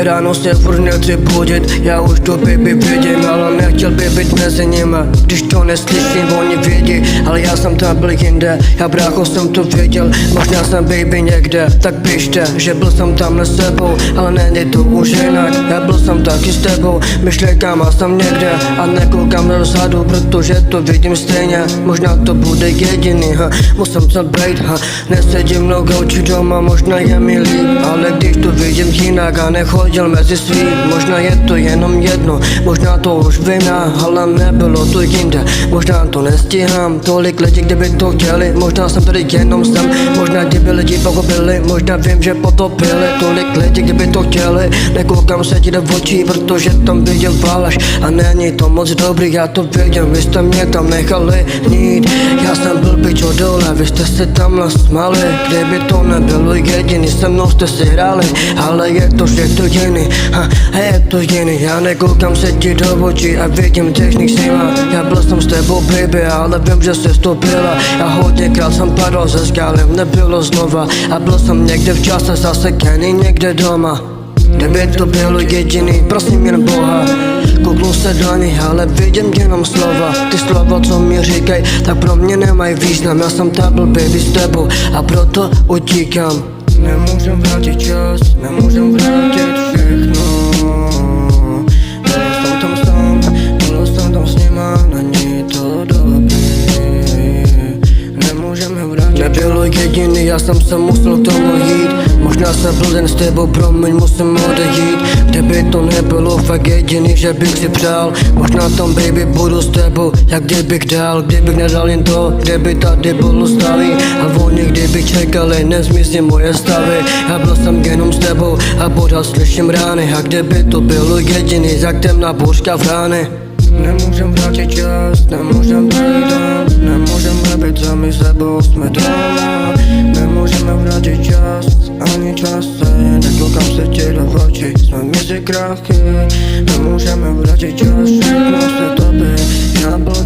ráno se furt nechci budit, já už to baby vidím, ale nechtěl by být mezi nima. Když to neslyším, oni vědí, ale já jsem tam byl jinde. Já brácho jsem to věděl, možná jsem baby někde. Tak běžte, že byl jsem tam s sebou, ale není to už jinak. Já byl jsem taky s tebou, myšlenkama jsem někde a nekoukám dozadu, protože to vidím stejně. Možná to bude jediný, musím se bejt, nesedím nogou doma, možná je mi líp, ale když to vidím jinak a nechodil mezi svý, možná je to jenom jedno, možná to už vím já, ale nebylo to jinde, možná to nestíhám, tolik lidí, kdyby to chtěli, možná jsem tady jenom jsem, možná kdyby lidi pochopili, možná vím, že potopili, tolik lidí, kdyby to chtěli, nekoukám se ti do očí, protože tam viděl faleš a není to moc dobrý, já to věděl, vy jste mě tam nechali nít, já jsem byl pičo dole, vy jste se tam nasmali, kdyby to nebylo jediný, se mnou jste si hráli, ale je to všechno jiný, je to jiný, já nekoukám se ti do očí a vidím technik s nima, já byl jsem s tebou baby, ale vím, že jsi stopila, já hodněkrát jsem padl ze skály, nebylo znova a byl jsem někde v čase zasekený někde doma. Kdyby to bylo jediný, prosím jen Boha, kouknu se do ní, ale vidím jenom slova. Ty slova, co mi říkaj, tak pro mě nemají význam. Já jsem tam byl baby s tebou a proto utíkám. Nemůžem vrátit čas, nemůžem vrátit všechno. Byl jsem tam s nima, není to dobrý. Nemůžeme vrátit. Nebylo jediný, já jsem se musel k tomu jít. Možná jsem byl jen s tebou, promiň, musím odejít. Kdyby to nebylo fakt jediný, že bych si přál, možná tam baby budu s tebou, jak kdybych dál. Kdybych nedal jen to, kdyby tady bylo zdraví a oni kdyby čekali, nezmizí moje stavy. Já byl jsem jenom s tebou a pořád slyším rány, a kdyby to bylo jediný, jak temná bouřka v rány. Nemůžem vrátit čas, nemůžem být dál, nemůžeme být sami sebou, jsme doma. Nemůžeme vrátit čas, ani časy, nekoukám se ti do očí, jsme mezi krachy. Nemůžeme vrátit čas, všechno se tobě, já byl